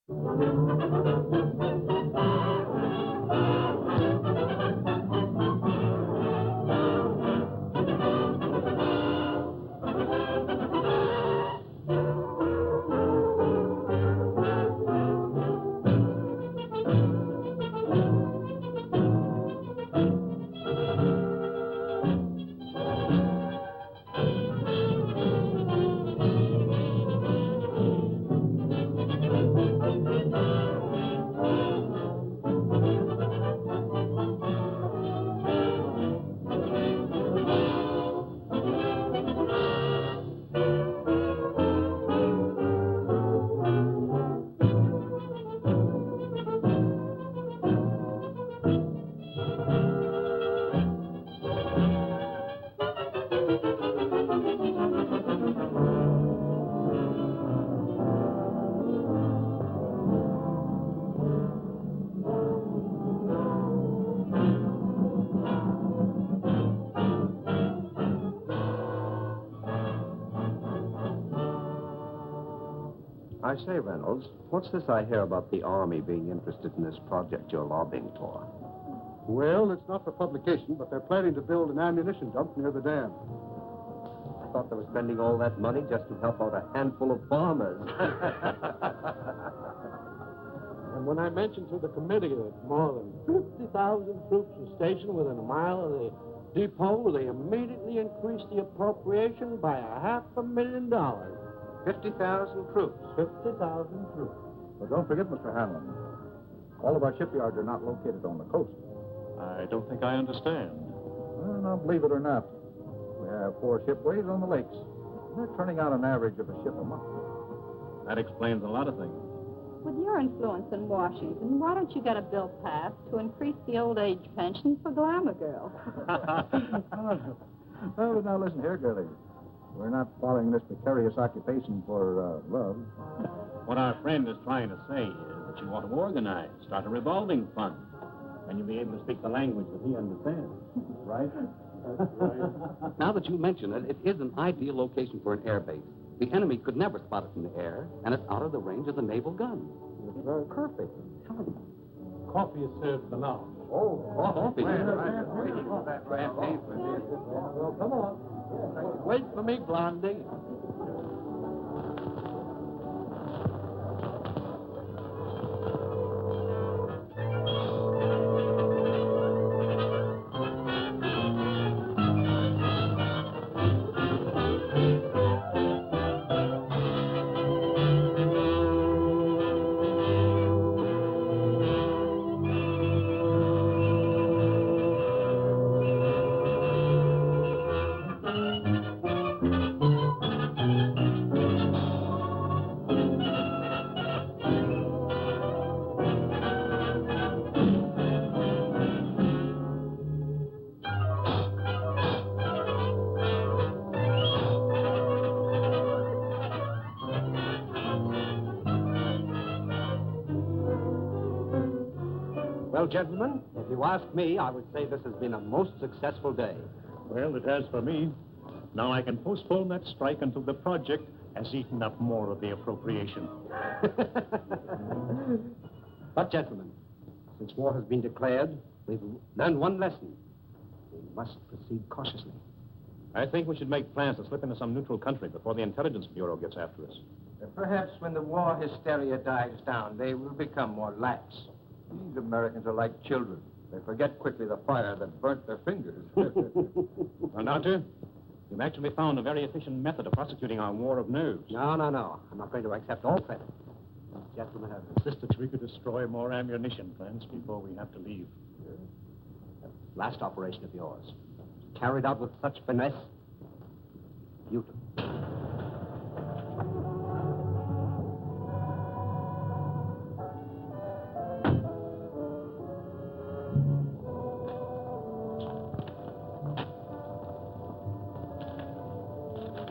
I say, Reynolds, what's this I hear about the Army being interested in this project you're lobbying for? Well, it's not for publication, but they're planning to build an ammunition dump near the dam. I thought they were spending all that money just to help out a handful of farmers. And when I mentioned to the committee that more than 50,000 troops were stationed within a mile of the depot, they immediately increased the appropriation by $500,000. 50,000 troops. 50,000 troops. But don't forget, Mr. Hanlon, all of our shipyards are not located on the coast. I don't think I understand. Well, now, believe it or not, we have 4 shipways on the lakes. They're turning out an average of a ship a month. That explains a lot of things. With your influence in Washington, why don't you get a bill passed to increase the old age pension for glamour girls? Oh, now listen here, girlie. We're not following this precarious occupation for love. What our friend is trying to say is that you want to organize, start a revolving fund, and you'll be able to speak the language that he understands. Right? Right. Now that you mention it, it is an ideal location for an air base. The enemy could never spot it in the air, and it's out of the range of the naval gun. It's very Perfect. Tell him. Coffee is served for now. Coffee. Well, come on. Wait for me, Blondie. Well, gentlemen, if you ask me, I would say this has been a most successful day. Well, it has for me. Now I can postpone that strike until the project has eaten up more of the appropriation. But, gentlemen, since war has been declared, we've learned one lesson. We must proceed cautiously. I think we should make plans to slip into some neutral country before the Intelligence Bureau gets after us. Perhaps when the war hysteria dies down, they will become more lax. These Americans are like children. They forget quickly the fire that burnt their fingers. Well, Doctor, you've actually found a very efficient method of prosecuting our war of nerves. No. I'm not going to accept all credit. These gentlemen have insisted We could destroy more ammunition plants before we have to leave. the last operation of yours. Carried out with such finesse. Beautiful.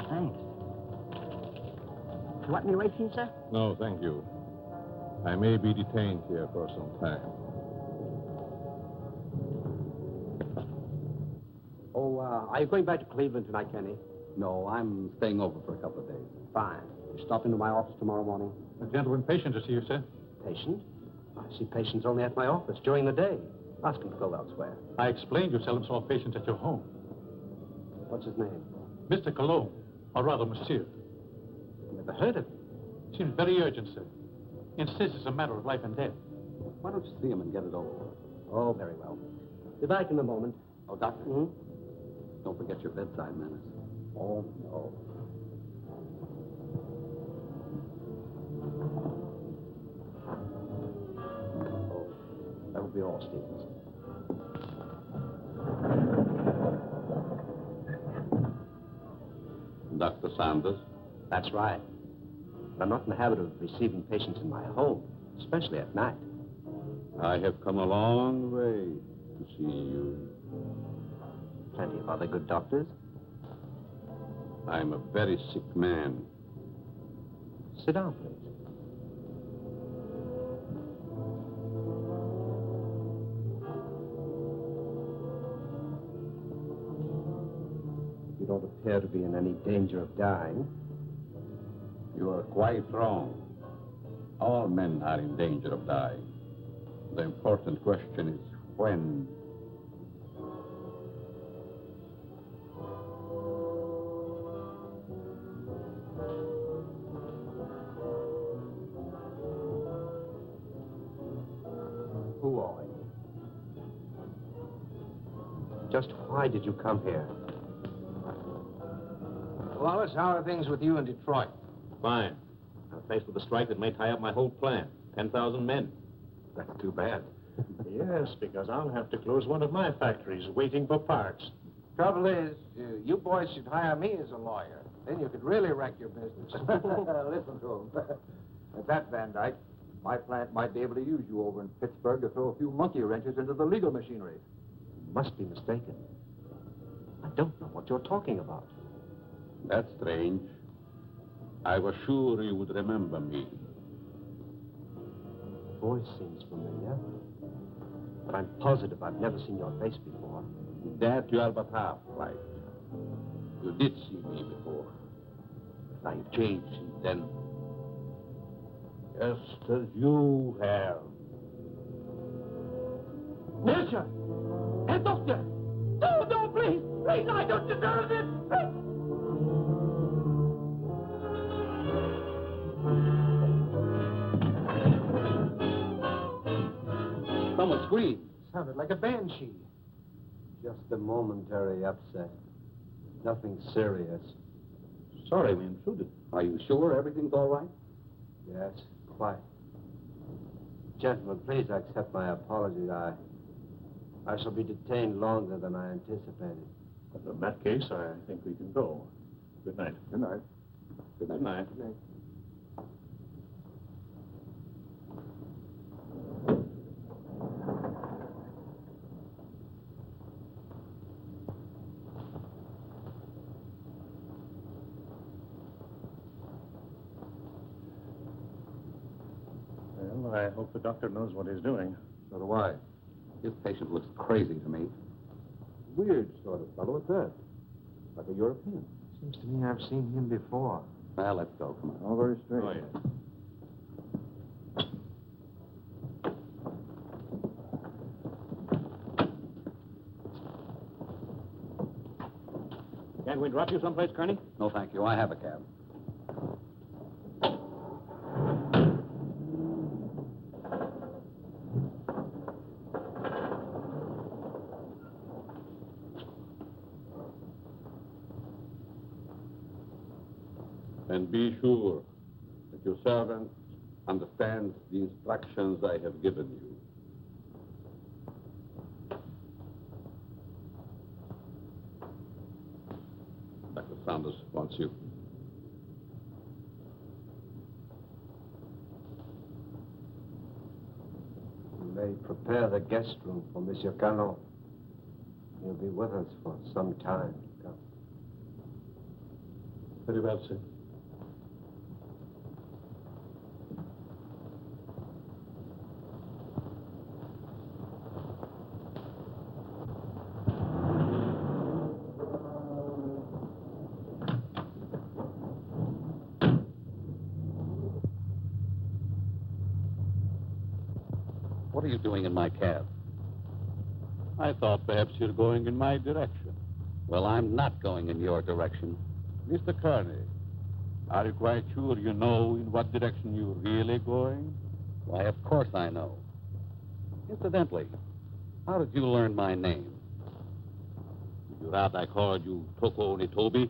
Thanks. You want any racing, sir? No, thank you. I may be detained here for some time. Oh, are you going back to Cleveland tonight, Kenny? No, I'm staying over for a couple of days. Fine. You stop into my office tomorrow morning? A gentleman patient to see you, sir. patient. I see patients only at my office during the day. Ask him to go elsewhere. I explained you seldom saw patients at your home. What's his name? Mr. Cologne, or rather, monsieur. Never heard of him. Seems very urgent, sir. Insists it's a matter of life and death. Why don't you see him and get it over with? Oh, very well. Be back in a moment. Oh, Doctor. Hmm? Don't forget your bedside manners. Oh, no. Oh, that will be all, Stevens. Dr. Sanders? That's right. But I'm not in the habit of receiving patients in my home, especially at night. I have come a long way to see you. Plenty of other good doctors. I'm a very sick man. Sit down, please. You don't appear to be in any danger of dying. You are quite wrong. All men are in danger of dying. The important question is when. Who are you? Just why did you come here? Wallace, how are things with you in Detroit? Fine. I'm faced with a strike that may tie up my whole plant. 10,000 men. That's too bad. Yes, because I'll have to close one of my factories waiting for parts. Trouble is, you boys should hire me as a lawyer. Then you could really wreck your business. Listen to him. At that, Van Dyke, my plant might be able to use you over in Pittsburgh to throw a few monkey wrenches into the legal machinery. You must be mistaken. I don't know what you're talking about. That's strange. I was sure you would remember me. Voice seems familiar, but I'm positive I've never seen your face before. That you are but half right. You did see me before. But I've changed since then. Just as you have. Monsieur! Herr Doctor! No, no, please! Please, I don't deserve this! Someone screamed. Sounded like a banshee. Just a momentary upset. Nothing serious. Sorry we intruded. Are you sure everything's all right? Yes, quite. Gentlemen, please accept my apology. I shall be detained longer than I anticipated. In that case, I think we can go. Good night. Good night. Good night. Good night. Good night. Well, I hope the doctor knows what he's doing. So do I. This patient looks crazy to me. Weird sort of fellow at that. Like a European. Seems to me I've seen him before. Well, let's go. Come on. All very straight. Oh, yeah. Can't we drop you someplace, Kearney? No, thank you. I have a cab. And be sure that your servant understands the instructions I have given you. Dr. Sanders wants you. You may prepare the guest room for Monsieur Canon. He'll be with us for some time to come. Very well, sir. What are you doing in my cab? I thought perhaps you're going in my direction. Well, I'm not going in your direction. Mr. Kearney, are you quite sure you know in what direction you're really going? Why, of course I know. Incidentally, how did you learn my name? Would you rather I called you Toko Nitobi?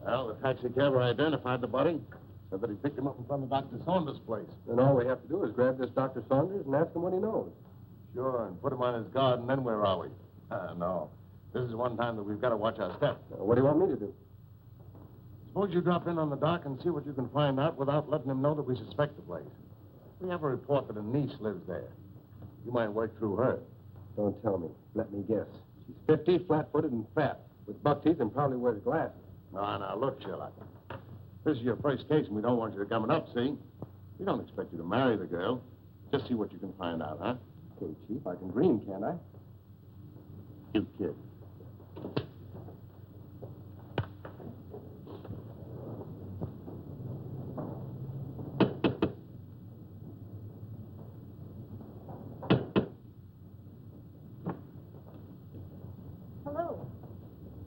Well, the taxi cabber identified the body. Said that he picked him up in front of Dr. Saunders' place. Then all we have to do is grab this Dr. Saunders and ask him what he knows. Sure, and put him on his guard, and then where are we? No. This is one time that we've got to watch our step. What do you want me to do? Suppose you drop in on the dock and see what you can find out without letting him know that we suspect the place. We have a report that a niece lives there. You might work through her. Don't tell me. Let me guess. She's 50, flat-footed, and fat, with buck teeth and probably wears glasses. Now, look, Sherlock. This is your first case, and we don't want you to come up, see? We don't expect you to marry the girl. Just see what you can find out, huh? Okay, Chief, I can dream, can't I? You kid. Hello.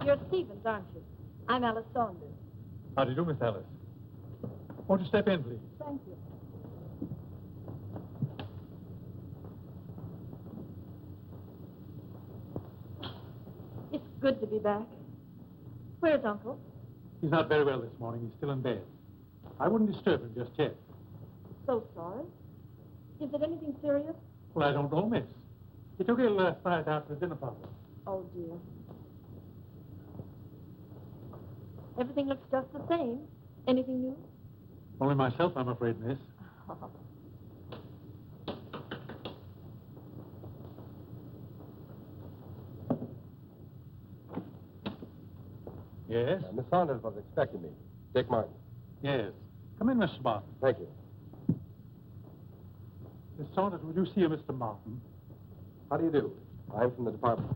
You're Stevens, aren't you? I'm Alice Saunders. How do you do, Miss Alice? Won't you step in, please? Thank you. It's good to be back. Where's Uncle? He's not very well this morning. He's still in bed. I wouldn't disturb him just yet. So sorry. Is it anything serious? Well, I don't know, miss. He took ill last night after the dinner party. Oh, dear. Everything looks just the same. Anything new? Only myself, I'm afraid, miss. Yes? Miss Saunders was expecting me. Dick Martin. Yes. Come in, Mr. Martin. Thank you. Miss Saunders, would you see Mr. Martin? How do you do? I'm from the department.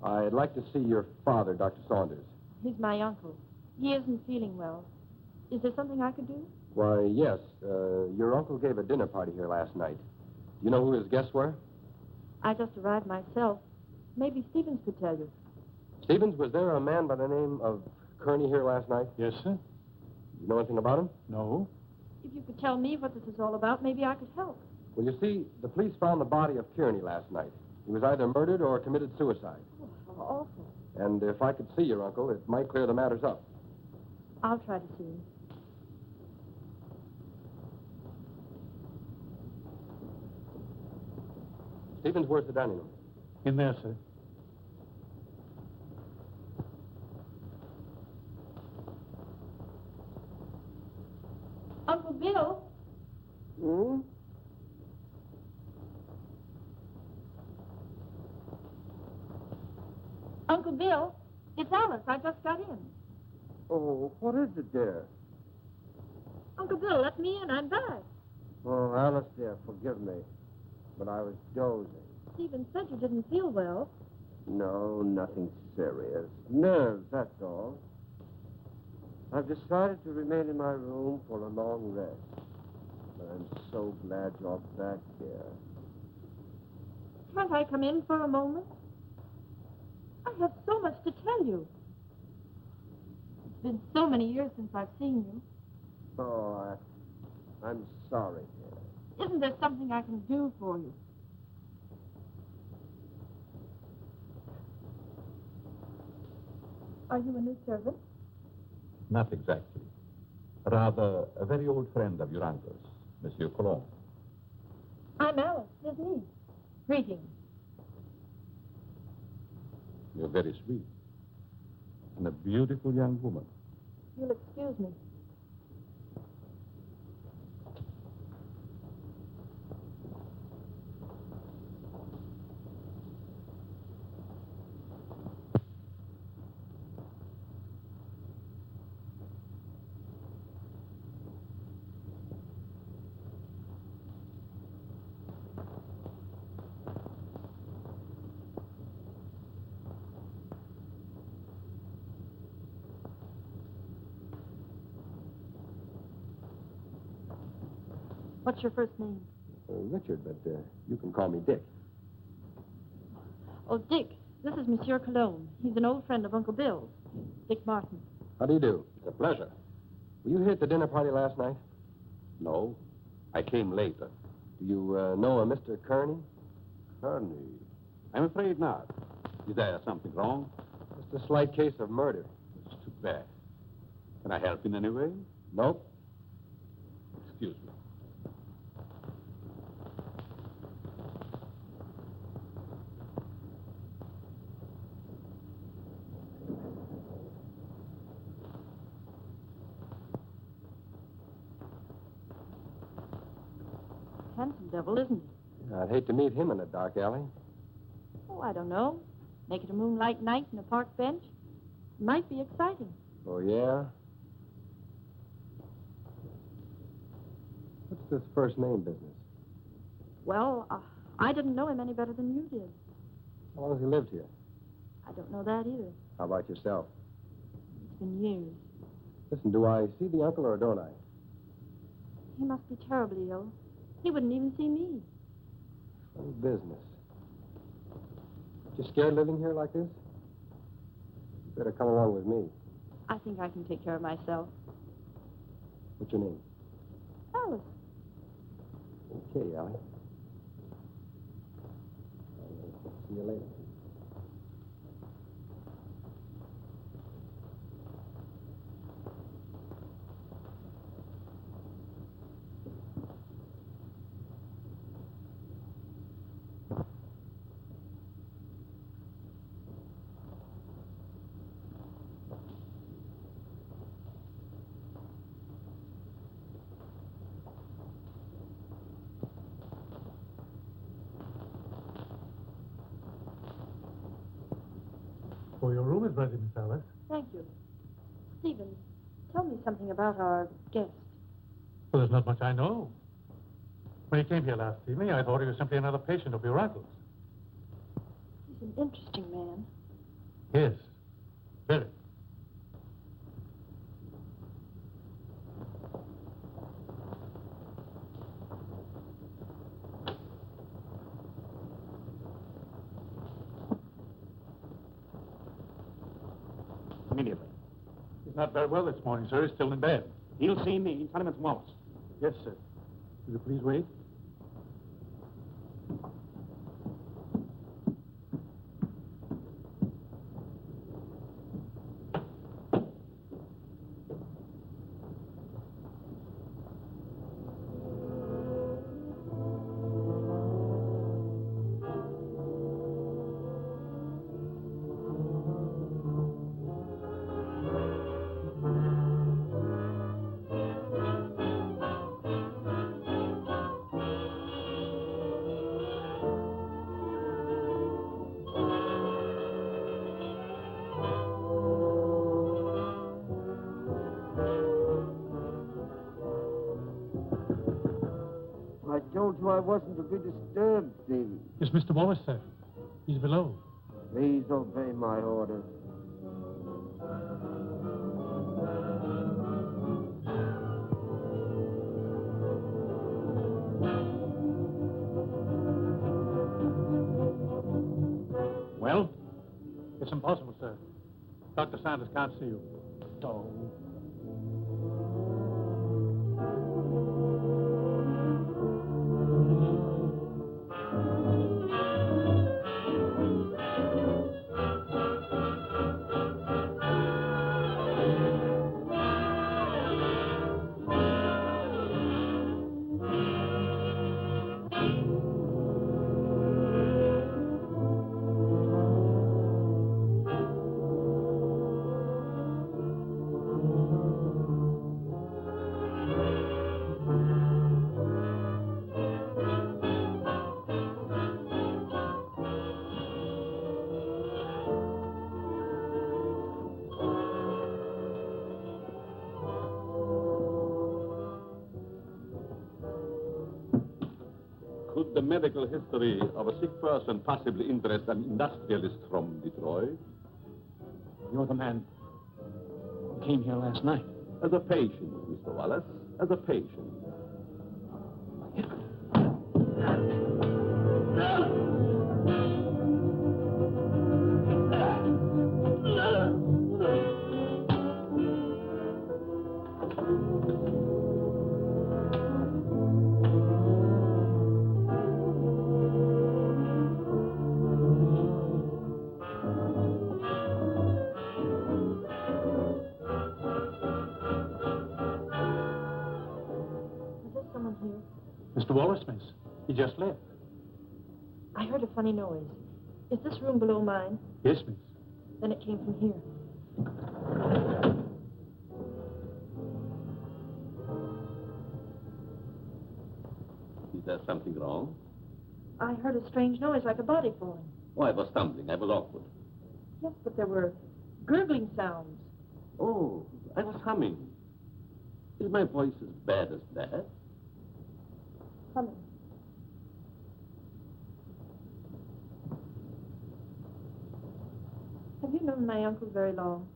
I'd like to see your father, Dr. Saunders. He's my uncle. He isn't feeling well. Is there something I could do? Why, yes. Your uncle gave a dinner party here last night. Do you know who his guests were? I just arrived myself. Maybe Stevens could tell you. Stevens, was there a man by the name of Kearney here last night? Yes, sir. You know anything about him? No. If you could tell me what this is all about, maybe I could help. Well, you see, the police found the body of Kearney last night. He was either murdered or committed suicide. Oh, how awful. And if I could see your uncle, it might clear the matters up. I'll try to see him. Stevens, where's the dining room? In there, sir. Uncle Bill? Hmm? Uncle Bill, it's Alice. I just got in. Oh, what is it, dear? Uncle Bill, let me in. I'm back. Oh, Alice, dear, forgive me. But I was dozing. Stephen said you didn't feel well. No, nothing serious. Nerves, that's all. I've decided to remain in my room for a long rest. But I'm so glad you're back here. Can't I come in for a moment? I have so much to tell tell you. It's been so many years since I've seen you. Oh, I'm sorry. Isn't there something I can do for you? Are you a new servant? Not exactly. Rather, a very old friend of your uncle's, Monsieur Cologne. I'm Alice, his niece. Greetings. You're very sweet. And a beautiful young woman. You'll excuse me. What's your first name? Richard, but you can call me Dick. Oh, Dick. This is Monsieur Cologne. He's an old friend of Uncle Bill's. Dick Martin. How do you do? It's a pleasure. Were you here at the dinner party last night? No, I came later. Do you know a Mr. Kearney? Kearney? I'm afraid not. Is there something wrong? Just a slight case of murder. It's too bad. Can I help in any way? Nope. Excuse me. Handsome devil, isn't he? I'd hate to meet him in a dark alley. Oh, I don't know. Make it a moonlight night in a park bench. Might be exciting. Oh, yeah? What's this first name business? Well, I didn't know him any better than you did. How long has he lived here? I don't know that either. How about yourself? It's been years. Listen, do I see the uncle or don't I? He must be terribly ill. He wouldn't even see me. Funny business. You scared living here like this? You better come along with me. I think I can take care of myself. What's your name? Alice. Okay, Allie. See you later. Oh, your room is ready, Miss Alice. Thank you. Stephen, tell me something about our guest. Well, there's not much I know. When he came here last evening, I thought he was simply another patient of your uncle's. He's an interesting man. Yes, very. Immediately. He's not very well this morning, sir. He's still in bed. He'll see me. Tell him it's Wallace. Yes, sir. Will you please wait? I told you I wasn't to be disturbed, Stephen. It's Mr. Wallace, sir. He's below. Please obey my orders. Well? It's impossible, sir. Dr. Sanders can't see you. Oh. Could the medical history of a sick person possibly interest an industrialist from Detroit? You're the man who came here last night. As a patient, Mr. Wallace, as a patient. Mr. Wallace, miss. He just left. I heard a funny noise. Is this room below mine? Yes, miss. Then it came from here. Is there something wrong? I heard a strange noise like a body falling. Oh, I was stumbling. I was awkward. Yes, but there were gurgling sounds. Oh, I was humming. Is my voice as bad as that? Humming. Have you known my uncle very long?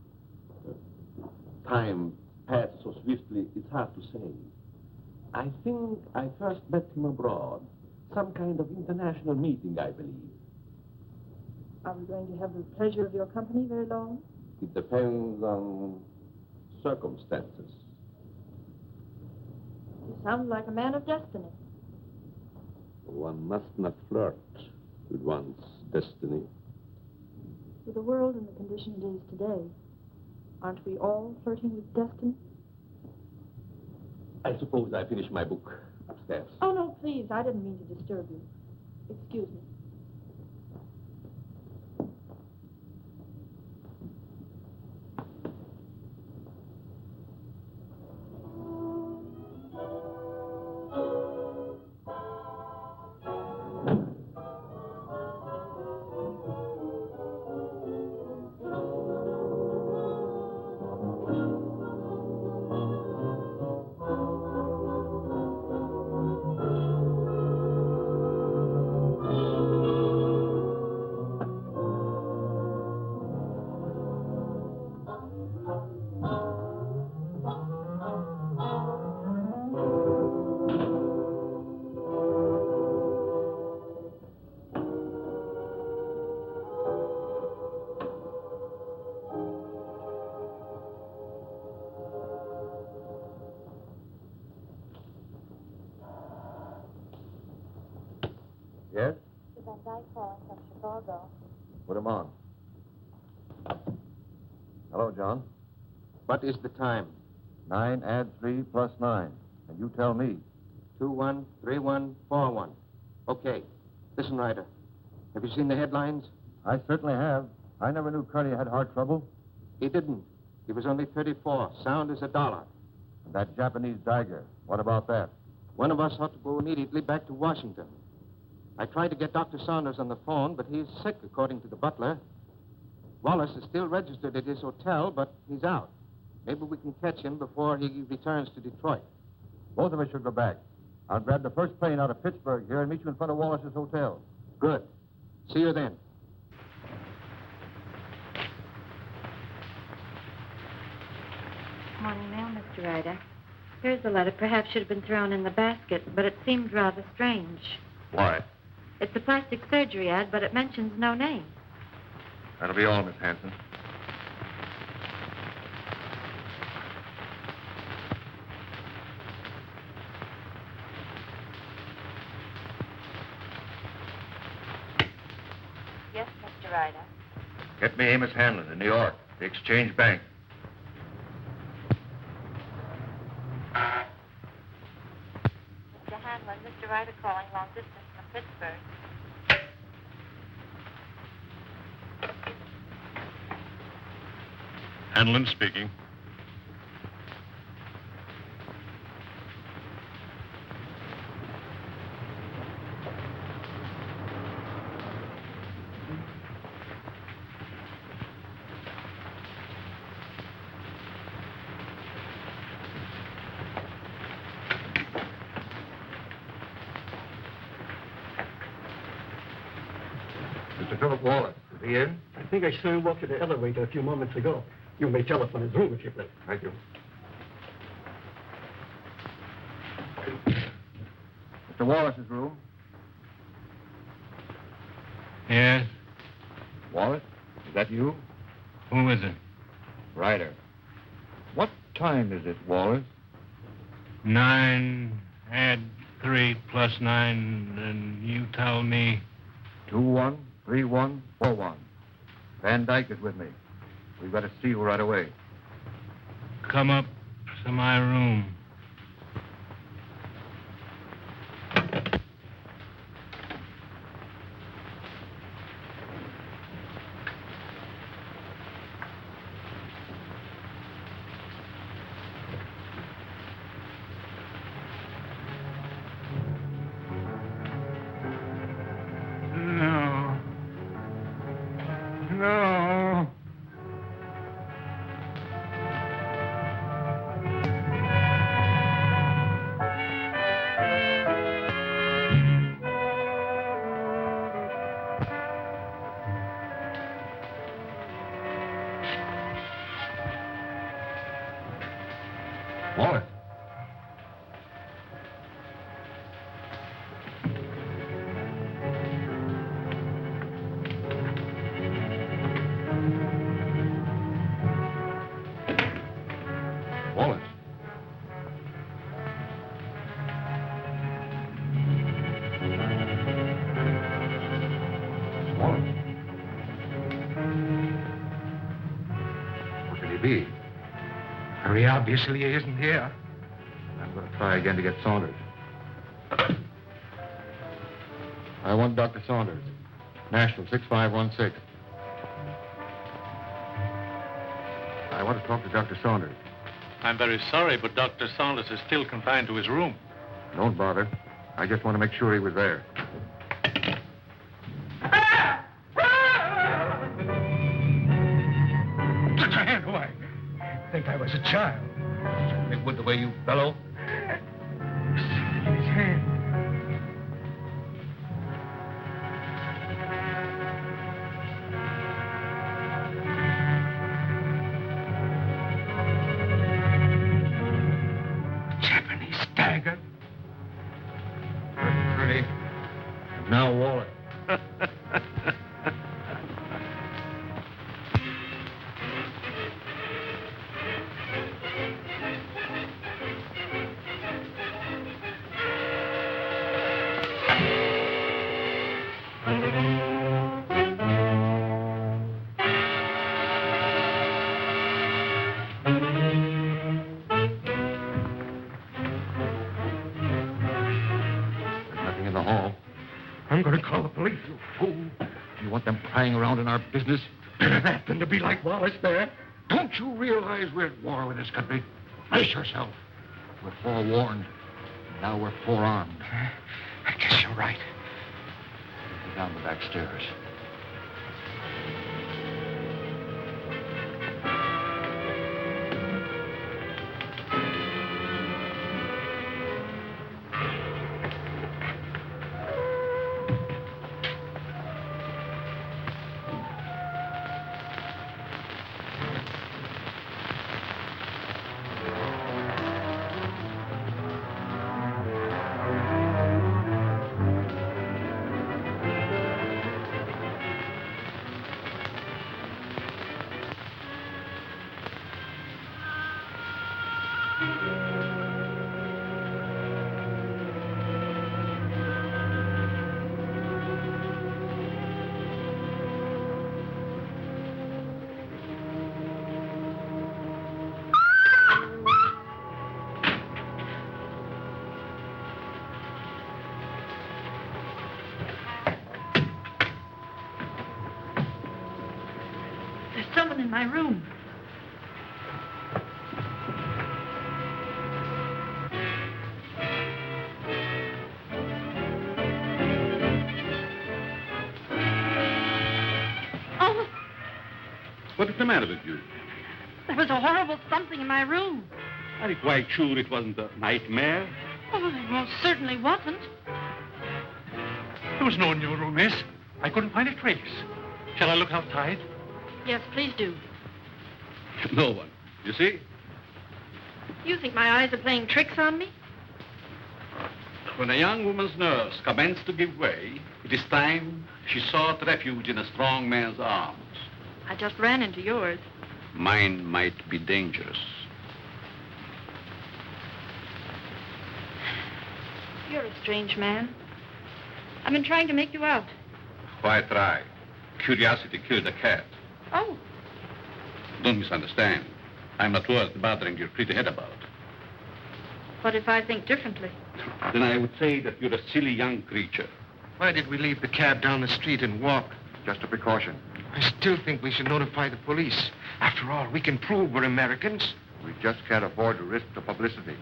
Time passed so swiftly, it's hard to say. I think I first met him abroad. Some kind of international meeting, I believe. Are we going to have the pleasure of your company very long? It depends on circumstances. You sound like a man of destiny. One must not flirt with one's destiny. With the world and the condition it is today, aren't we all flirting with destiny? I suppose I finished my book upstairs. Oh, no, please. I didn't mean to disturb you. Excuse me. Yes? Van Dyke calling from Chicago. Put him on. Hello, John. What is the time? 9 add 3 plus 9. And you tell me. 213141. Okay. Listen, Ryder. Have you seen the headlines? I certainly have. I never knew Curly had heart trouble. He didn't. He was only 34. Sound as a dollar. And that Japanese dagger. What about that? One of us ought to go immediately back to Washington. I tried to get Dr. Saunders on the phone, but he's sick, according to the butler. Wallace is still registered at his hotel, but he's out. Maybe we can catch him before he returns to Detroit. Both of us should go back. I'll grab the first plane out of Pittsburgh here and meet you in front of Wallace's hotel. Good. See you then. Morning mail, Mr. Ryder. Here's the letter. Perhaps should have been thrown in the basket, but it seemed rather strange. Why? It's a plastic surgery ad, but it mentions no name. That'll be all, Miss Hanson. Get me Amos Hanlon in New York, the Exchange Bank. Mr. Hanlon, Mr. Ryder calling long distance from Pittsburgh. Hanlon speaking. Mr. Philip Wallace, is he in? I think I saw him walk to the elevator a few moments ago. You may telephone his room if you please. Thank you. Mr. Wallace's room. Yes? Wallace, is that you? Who is it? Ryder. What time is it, Wallace? 9, add 3 plus 9, and you tell me... 213141. Van Dyke is with me. We've got to see you right away. Come up to my room. No. No. Wallace. Wallace. Wallace. Where could he be? Very obviously he isn't here. I'm going to try again to get Saunders. I want Dr. Saunders. National 6516. I want to talk to Dr. Saunders. I'm very sorry, but Dr. Saunders is still confined to his room. Don't bother. I just want to make sure he was there. Put your hand away. I think I was a child. It would the way you bellow. His hand. Japanese dagger. Pretty. Now Wallace. Nothing in the hall. I'm going to call the police, you fool. You want them prying around in our business? Better that than to be like Wallace there. Don't you realize we're at war with this country? Brace yourself. We're forewarned. Now we're forearmed. I guess you're right. Go down the back stairs. There's someone in my room. Oh, What is the matter with you? there was a horrible something in my room. Are you quite sure it wasn't a nightmare? Oh, it most certainly wasn't. There was no one in your room, miss. I couldn't find a trace. Shall I look outside? Yes, please do. No one. You see? You think my eyes are playing tricks on me? When a young woman's nerves commence to give way, it is time she sought refuge in a strong man's arms. I just ran into yours. Mine might be dangerous. You're a strange man. I've been trying to make you out. Why try? Curiosity killed a cat. Oh, Don't misunderstand. I'm not worth bothering your pretty head about. but if I think differently? Then I would say that you're a silly young creature. Why did we leave the cab down the street and walk? Just a precaution. I still think we should notify the police. After all, we can prove we're Americans. We just can't afford to risk the publicity.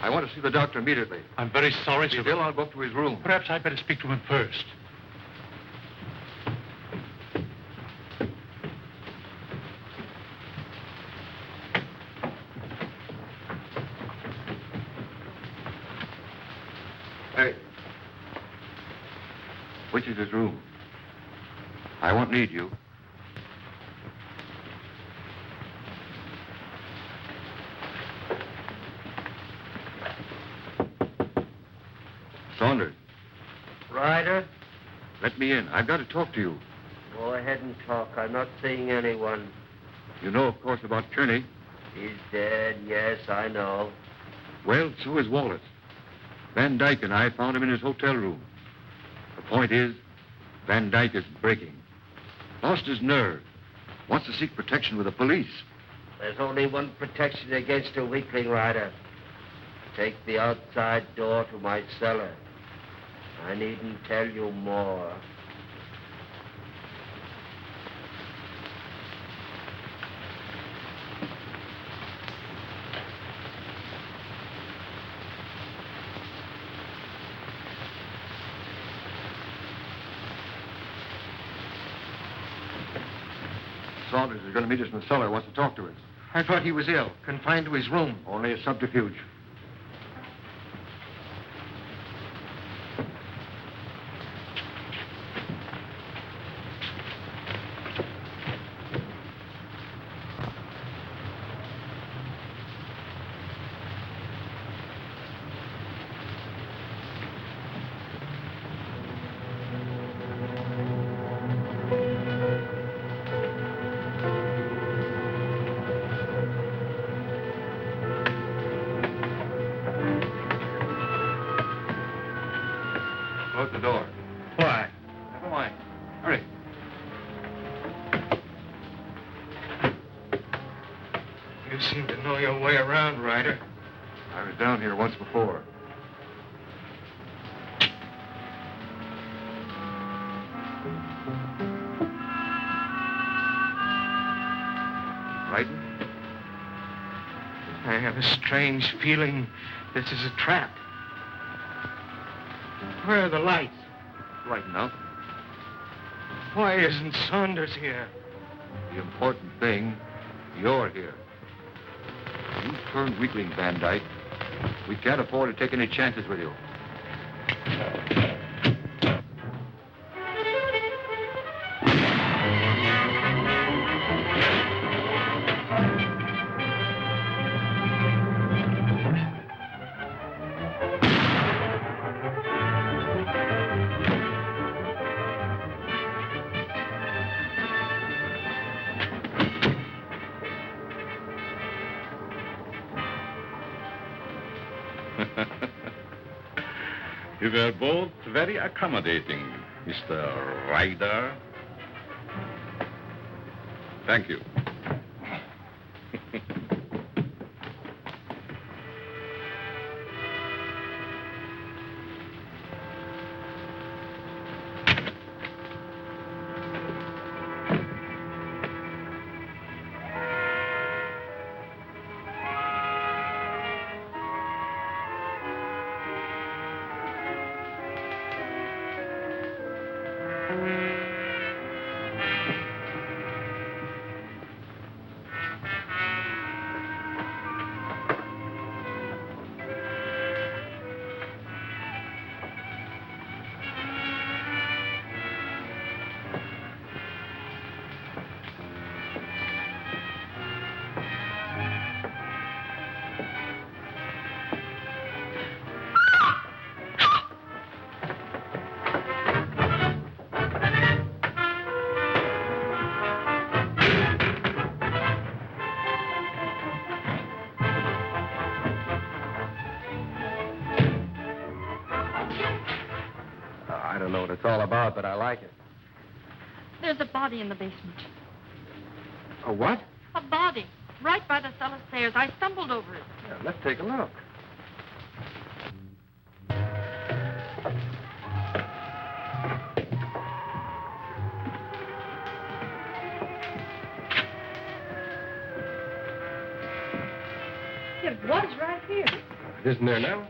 I want to see the doctor immediately. I'm very sorry, sir. Bill, I'll go up to his room. Perhaps I'd better speak to him first. Hey. Which is his room? I won't need you. Saunders. Ryder, Let me in. I've got to talk to you. go ahead and talk. I'm not seeing anyone. You know, of course, about Kearney. He's dead, yes, I know. Well, so is Wallace. Van Dyke and I found him in his hotel room. The point is, Van Dyke is breaking. Lost his nerve. Wants to seek protection with the police. There's only one protection against a weakling, Ryder. Take the outside door to my cellar. I needn't tell you more. Saunders is going to meet us in the cellar. Wants to talk to us. I thought he was ill, confined to his room. Only a subterfuge. Close the door. Why? Never mind. Hurry. You seem to know your way around, Ryder. I was down here once before. Frightened? I have a strange feeling this is a trap. Where are the lights? Right enough. Why isn't Saunders here? The important thing, you're here. You turned weakling, Van Dyke. We can't afford to take any chances with you. You were both very accommodating, Mr. Ryder. Thank you. what it's all about, but I like it. There's a body in the basement. A what? A body. Right by the cellar stairs. I stumbled over it. Yeah, let's take a look. It was right here. It isn't there now?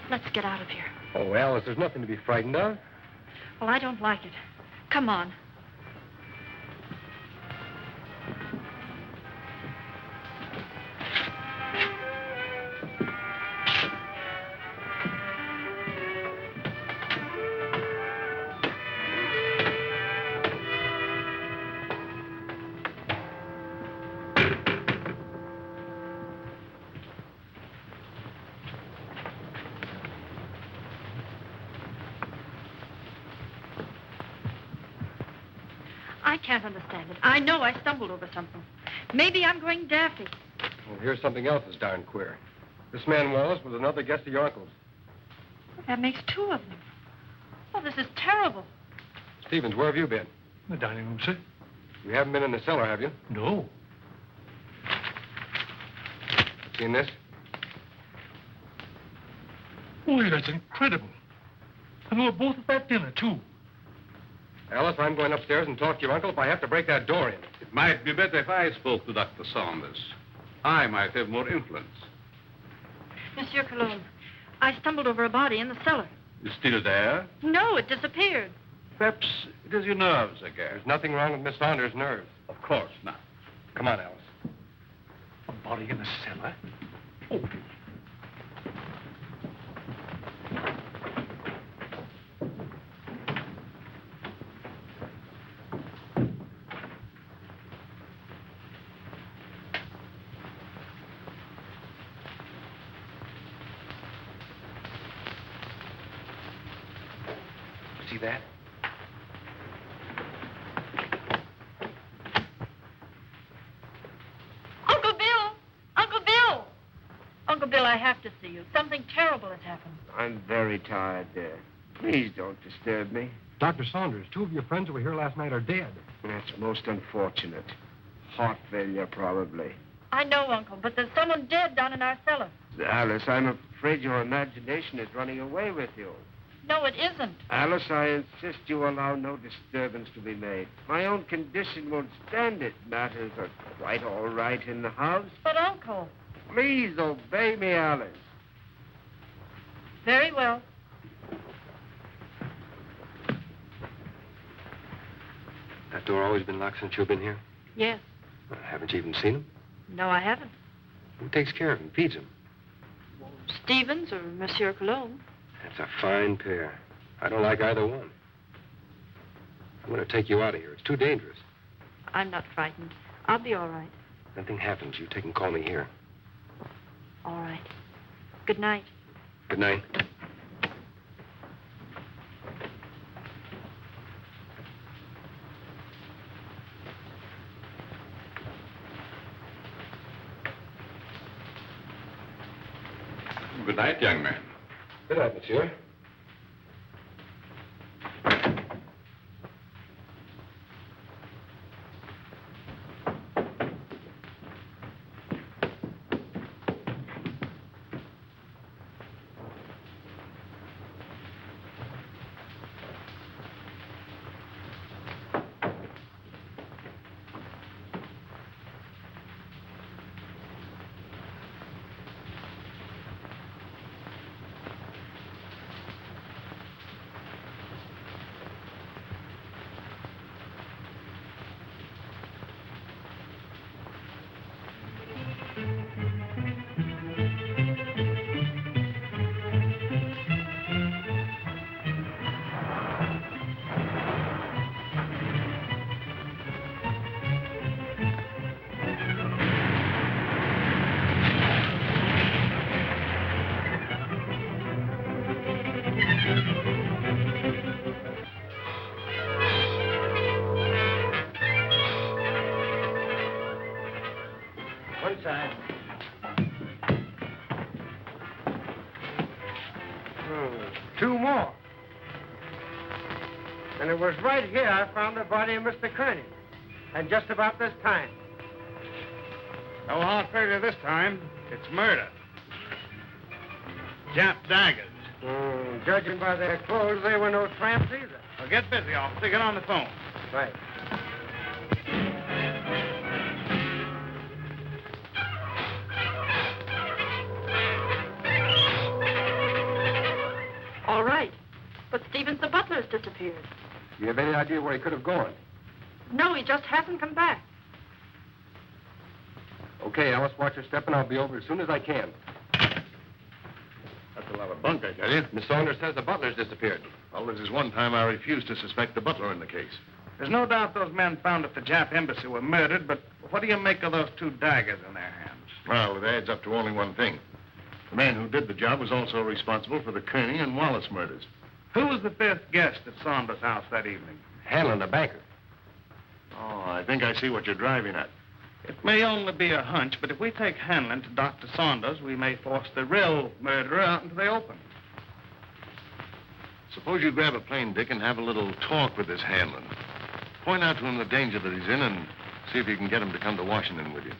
Let's get out of here. Oh, Alice, there's nothing to be frightened of. Well, I don't like it. Come on. I can't understand it. I know I stumbled over something. Maybe I'm going daffy. Well, here's something else that's darn queer. This man Wallace was another guest of your uncle's. That makes two of them. Oh, this is terrible. Stevens, where have you been? The dining room, sir. You haven't been in the cellar, have you? No. Seen this? Boy, that's incredible. And we were both at that dinner, too. Alice, I'm going upstairs and talk to your uncle if I have to break that door in. It might be better if I spoke to Dr. Saunders. I might have more influence. Monsieur Cologne, I stumbled over a body in the cellar. It's still there? No, it disappeared. Perhaps it is your nerves again. There's nothing wrong with Miss Saunders' nerves. Of course not. Come on, Alice. A body in the cellar? Oh. See that? Uncle Bill! Uncle Bill! Uncle Bill, I have to see you. Something terrible has happened. I'm very tired, dear. Please don't disturb me. Dr. Saunders, two of your friends who were here last night are dead. That's most unfortunate. Heart failure, probably. I know, Uncle, but there's someone dead down in our cellar. Alice, I'm afraid your imagination is running away with you. No, it isn't. Alice, I insist you allow no disturbance to be made. My own condition won't stand it. Matters are quite all right in the house. But, Uncle... Please obey me, Alice. Very well. That door always been locked since you've been here? Yes. Well, haven't you even seen him? No, I haven't. Who takes care of him, feeds him? Stevens or Monsieur Cologne. That's a fine pair. I don't like either one. I'm going to take you out of here. It's too dangerous. I'm not frightened. I'll be all right. Nothing happens. You take and call me here. All right. Good night. Good night. Good night, young man. Good night, monsieur. 2 more. And it was right here I found the body of Mr. Kearney. And just about this time. No hard failure this time. It's murder. Jap daggers. Judging by their clothes, they were no tramps either. Well, get busy, officer. Get on the phone. Right. All right. But Stevens, the butler's disappeared. You have any idea where he could have gone? No, he just hasn't come back. Okay, Alice, watch your step, and I'll be over as soon as I can. That's a lot of bunk, I tell you. Miss Saunders says the butler's disappeared. Well, this is one time I refused to suspect the butler in the case. There's no doubt those men found at the Jap embassy were murdered, but what do you make of those 2 daggers in their hands? Well, it adds up to only one thing. The man who did the job was also responsible for the Kearney and Wallace murders. Who was the 5th guest at Saunders' house that evening? Hanlon, the banker. Oh, I think I see what you're driving at. It may only be a hunch, but if we take Hanlon to Dr. Saunders, we may force the real murderer out into the open. Suppose you grab a plane, Dick, and have a little talk with this Hanlon. Point out to him the danger that he's in and see if you can get him to come to Washington with you.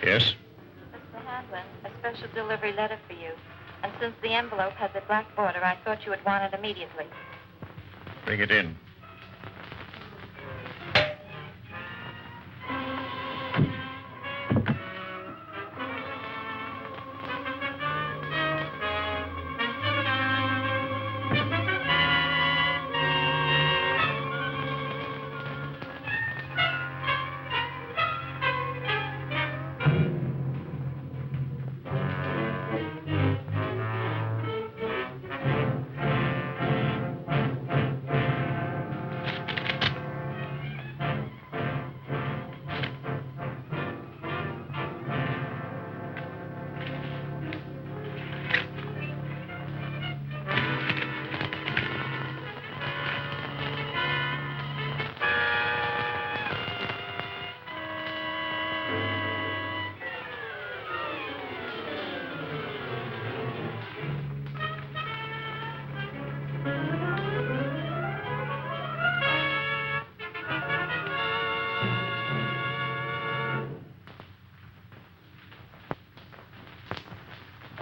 Yes? Mr. Hanlon, a special delivery letter for you. And since the envelope has a black border, I thought you would want it immediately. Bring it in.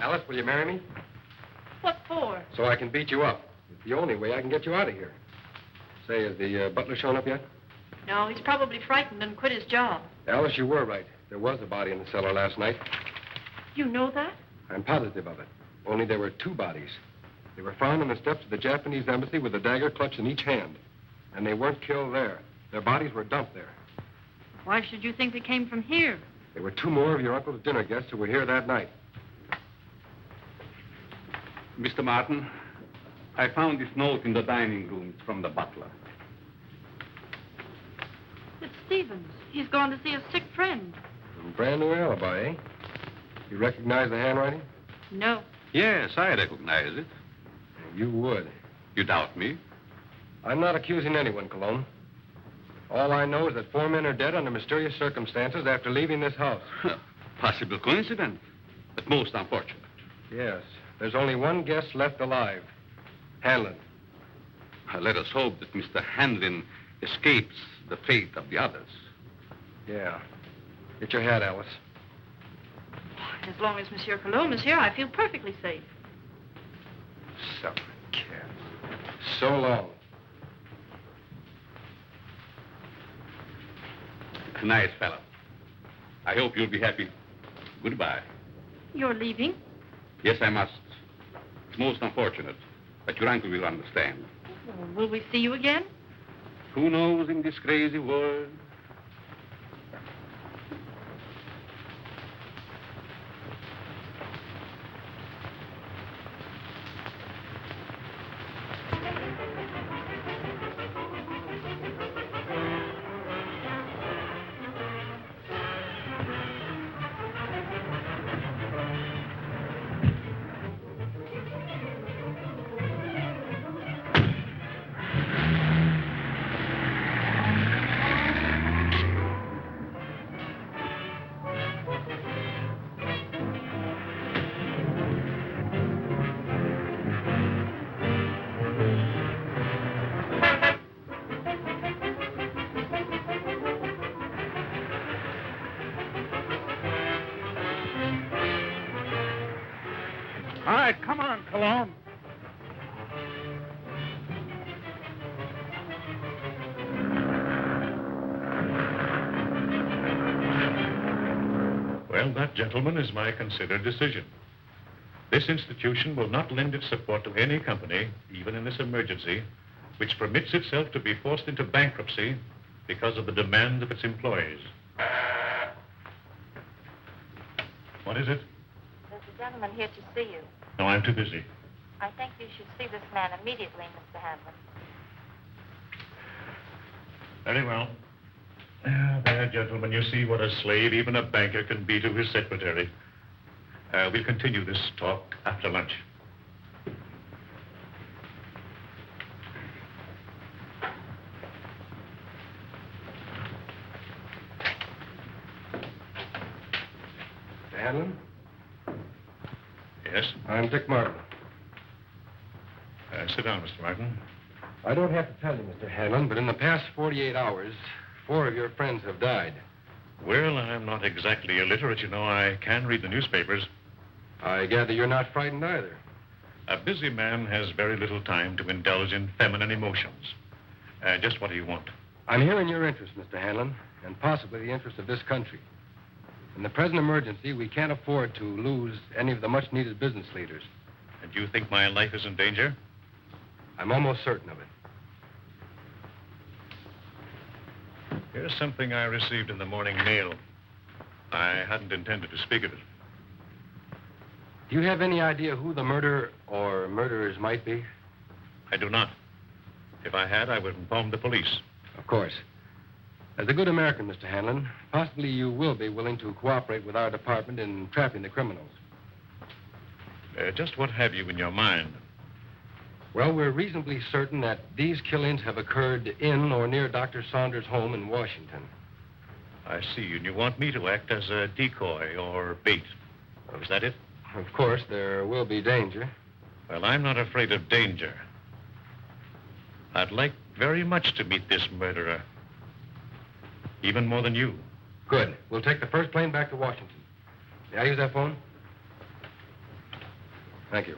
Alice, will you marry me? What for? So I can beat you up. It's the only way I can get you out of here. Say, has the butler shown up yet? No, he's probably frightened and quit his job. Alice, you were right. There was a body in the cellar last night. You know that? I'm positive of it. Only there were 2 bodies. They were found on the steps of the Japanese embassy with a dagger clutched in each hand. And they weren't killed there. Their bodies were dumped there. Why should you think they came from here? There were 2 more of your uncle's dinner guests who were here that night. Mr. Martin, I found this note in the dining room. It's from the butler. It's Stevens. He's gone to see a sick friend. Brand new alibi, eh? You recognize the handwriting? No. Yes, I recognize it. You would. You doubt me? I'm not accusing anyone, Cologne. All I know is that 4 men are dead under mysterious circumstances after leaving this house. Possible coincidence, but most unfortunate. Yes. There's only one guest left alive. Hanlon. Let us hope that Mr. Hanlon escapes the fate of the others. Yeah. Get your hat, Alice. As long as Monsieur Cologne is here, I feel perfectly safe. Son of a cat. So long. Nice fellow. I hope you'll be happy. Goodbye. You're leaving? Yes, I must. It's most unfortunate, but your uncle will understand. Well, will we see you again? Who knows in this crazy world? right. Come on, Cologne. Well, that, gentlemen, is my considered decision. This institution will not lend its support to any company, even in this emergency, which permits itself to be forced into bankruptcy because of the demands of its employees. What is it? There's a gentleman here to see you. No, I'm too busy. I think you should see this man immediately, Mr. Hanlon. Very well. There, gentlemen, you see what a slave even a banker can be to his secretary. We'll continue this talk after lunch. Mr. Hanlon? Yes? I'm Dick Martin. Sit down, Mr. Martin. I don't have to tell you, Mr. Hanlon, but in the past 48 hours, 4 of your friends have died. Well, I'm not exactly illiterate, you know. I can read the newspapers. I gather you're not frightened either. A busy man has very little time to indulge in feminine emotions. Just what do you want? I'm here in your interest, Mr. Hanlon, and possibly the interest of this country. In the present emergency, we can't afford to lose any of the much-needed business leaders. And you think my life is in danger? I'm almost certain of it. Here's something I received in the morning mail. I hadn't intended to speak of it. Do you have any idea who the murderer or murderers might be? I do not. If I had, I would inform the police. Of course. As a good American, Mr. Hanlon, possibly you will be willing to cooperate with our department in trapping the criminals. Just what have you in your mind? Well, we're reasonably certain that these killings have occurred in or near Dr. Saunders' home in Washington. I see, and you want me to act as a decoy or bait. Is that it? Of course, there will be danger. Well, I'm not afraid of danger. I'd like very much to meet this murderer. Even more than you. Good. We'll take the first plane back to Washington. May I use that phone? Thank you.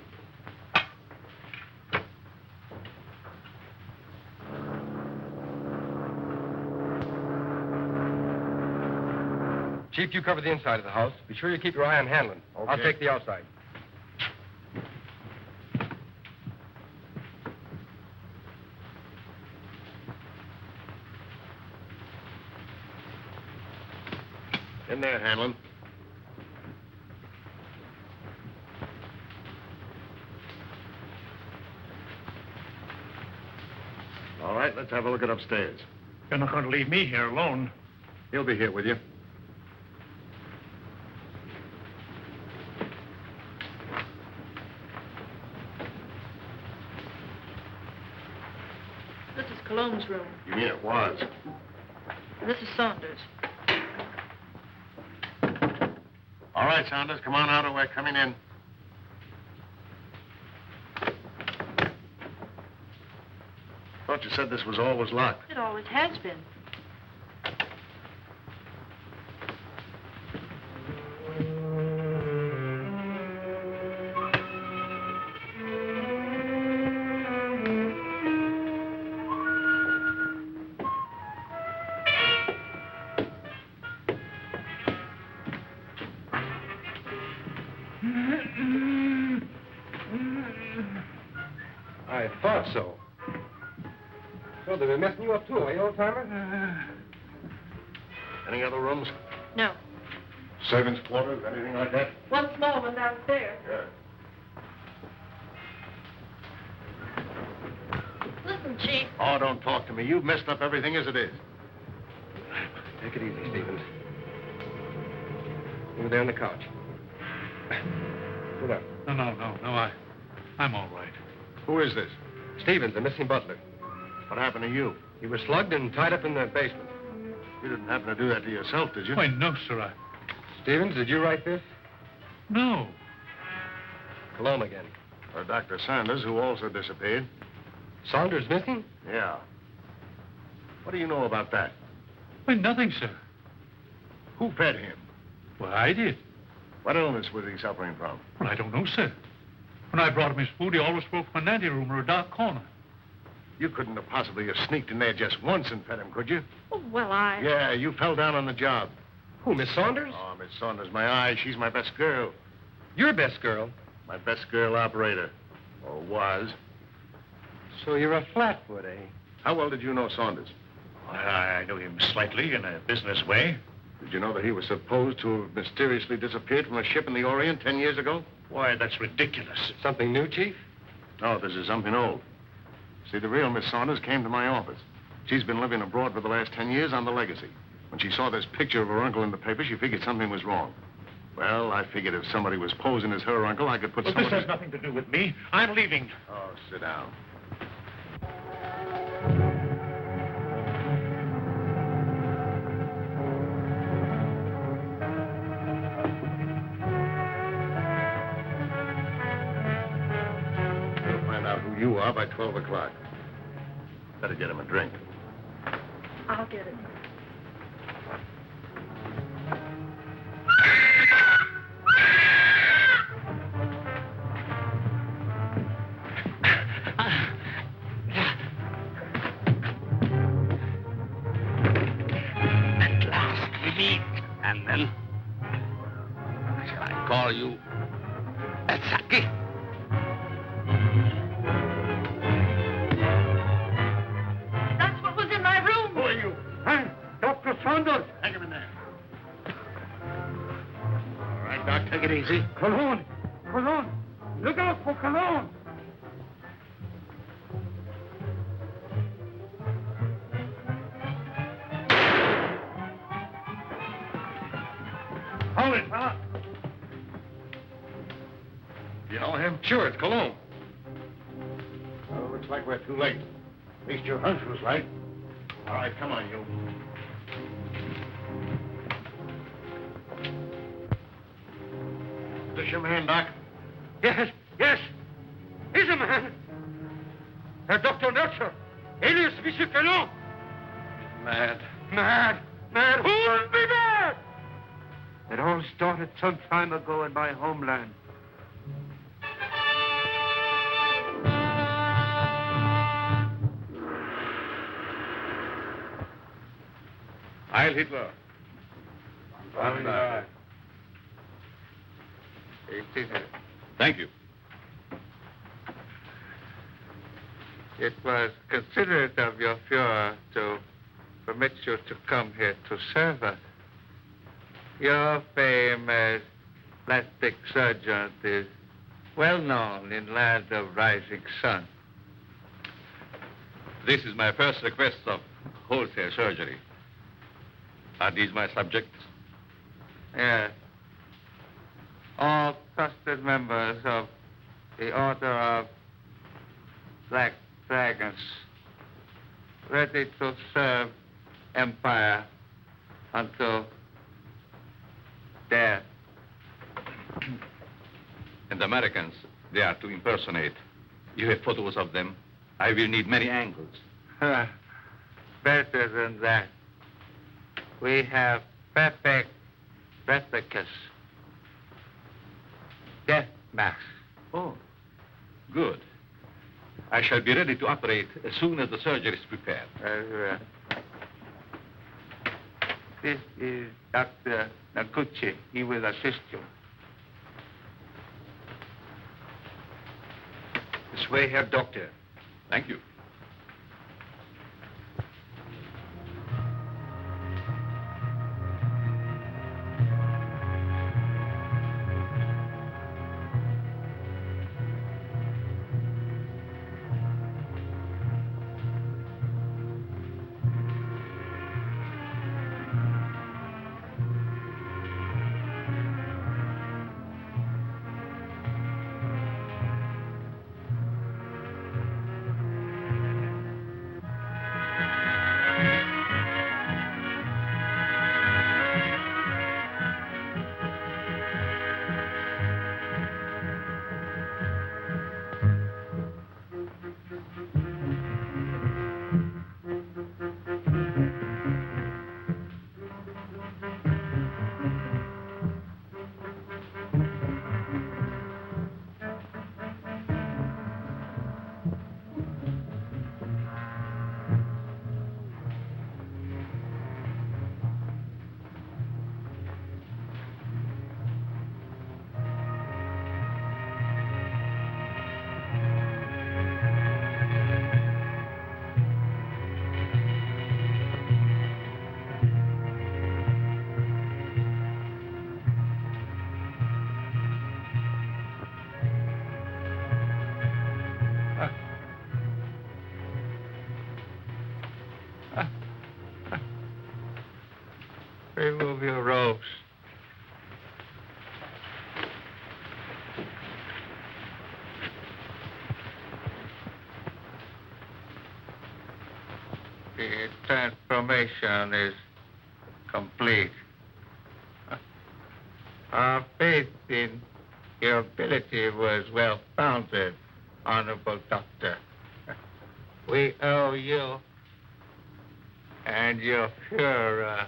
Chief, you cover the inside of the house. Be sure you keep your eye on Hanlon. Okay. I'll take the outside. In there, Hanlon. All right, let's have a look at upstairs. You're not going to leave me here alone. He'll be here with you. This is Cologne's room. You mean it was? And this is Saunders. All right, Saunders, come on out or we're coming in. Thought you said this was always locked. It always has been. I thought so. So they've been messing you up too, eh, old-timer? Any other rooms? No. Servants' quarters, anything like that? One small one downstairs. Yeah. Listen, Chief. Oh, don't talk to me. You've messed up everything as it is. Take it easy, Stevens. Over there on the couch. Sit up. No, I'm all right. Who is this? Stevens, the missing butler. What happened to you? He was slugged and tied up in the basement. You didn't happen to do that to yourself, did you? Why, no, sir. Stevens, did you write this? No. Cologne again. Or Dr. Saunders, who also disappeared. Saunders missing? Yeah. What do you know about that? Why, nothing, sir. Who fed him? Well, I did. What illness was he suffering from? Well, I don't know, sir. When I brought him his food, he always spoke from an anteroom or a dark corner. You couldn't have possibly have sneaked in there just once and fed him, could you? Oh, well, I... Yeah, you fell down on the job. Who, Miss Saunders? Oh, Miss Saunders, my eye. She's my best girl. Your best girl? My best girl operator. Or was. So you're a flatfoot, eh? How well did you know Saunders? Well, I knew him slightly in a business way. Did you know that he was supposed to have mysteriously disappeared from a ship in the Orient 10 years ago? Why, that's ridiculous. Something new, Chief? No, this is something old. See, the real Miss Saunders came to my office. She's been living abroad for the last 10 years on the legacy. When she saw this picture of her uncle in the paper, she figured something was wrong. Well, I figured if somebody was posing as her uncle, I could put Well, somebody... this has nothing to do with me. I'm leaving. Oh, sit down. We'll find out who you are by 12 o'clock. Better get him a drink. I'll get it. At last we meet. And then, shall I call you Saki? That's what was in my room. Who are you? Huh? Dr. Saunders? Hang him in there. All right, Doc, take it easy. Cologne! Cologne! Look out for Cologne! Hold it, fella. You know him? Sure, it's Cologne. Well, looks like we're too late. At least your hunch was right. All right, come on, you. This your man, Doc? Yes, yes. He's a man. Dr. Nurture, alias Monsieur Cologne. Mad. Mad! Mad! Who would be mad? It all started some time ago in my homeland. Heil Hitler. Thank you. It was considerate of your Fuhrer to permit you to come here to serve us. Your fame as plastic surgeon is well known in land of rising sun. This is my first request of wholesale surgery. Are these my subjects? Yes. All trusted members of the Order of Black Dragons, ready to serve Empire until death. And Americans, they are to impersonate. You have photos of them. I will need many angles. Better than that. We have perfect replicas. Death masks. Oh, good. I shall be ready to operate as soon as the surgery is prepared. This is Dr. Naguchi. He will assist you. This way, Herr Doctor. Thank you. Remove your robes. The transformation is complete. Our faith in your ability was well founded, Honorable Doctor. We owe you and your Fuhrer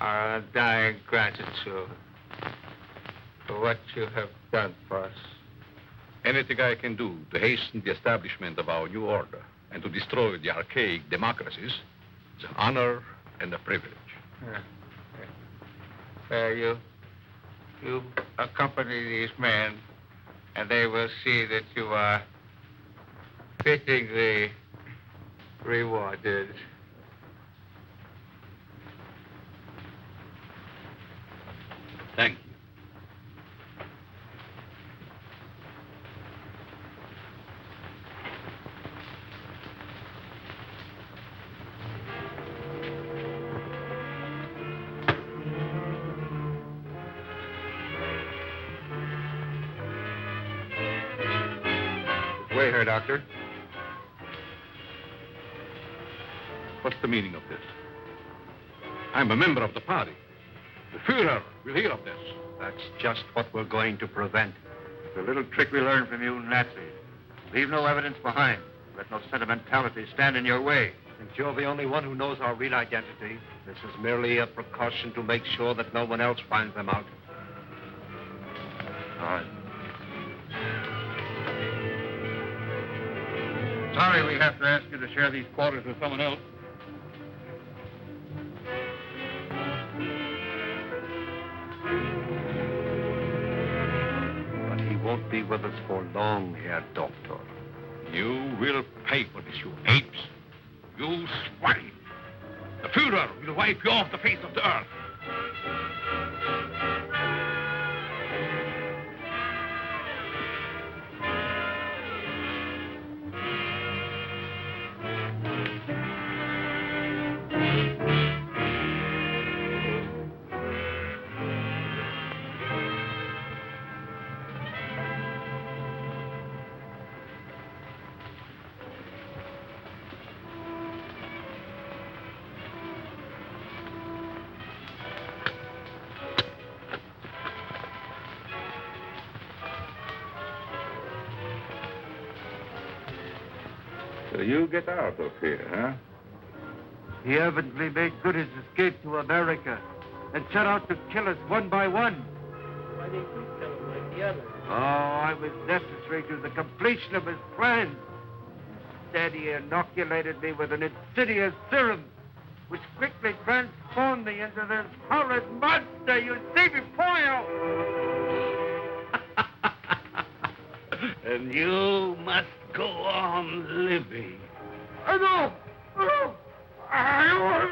our undying gratitude for what you have done for us. Anything I can do to hasten the establishment of our new order and to destroy the archaic democracies is an honor and a privilege. You accompany these men, and they will see that you are fittingly rewarded. Thank you. Wait here, Doctor. What's the meaning of this? I'm a member of the party. The Fuhrer will hear of this. That's just what we're going to prevent. The little trick we learned from you Nazis. Leave no evidence behind. Let no sentimentality stand in your way. Since you're the only one who knows our real identity, this is merely a precaution to make sure that no one else finds them out. All right. Sorry we have to ask you to share these quarters with someone else. But he won't be with us for long, Herr Doctor. You will pay for this, you apes. You swine. The Fuhrer will wipe you off the face of the earth. So you get out of here, huh? He evidently made good his escape to America and set out to kill us one by one. Why didn't you kill him like the others? Oh, I was necessary to the completion of his plan. Instead, he inoculated me with an insidious serum, which quickly transformed me into this horrid monster you see before you. And you must go on living. No! I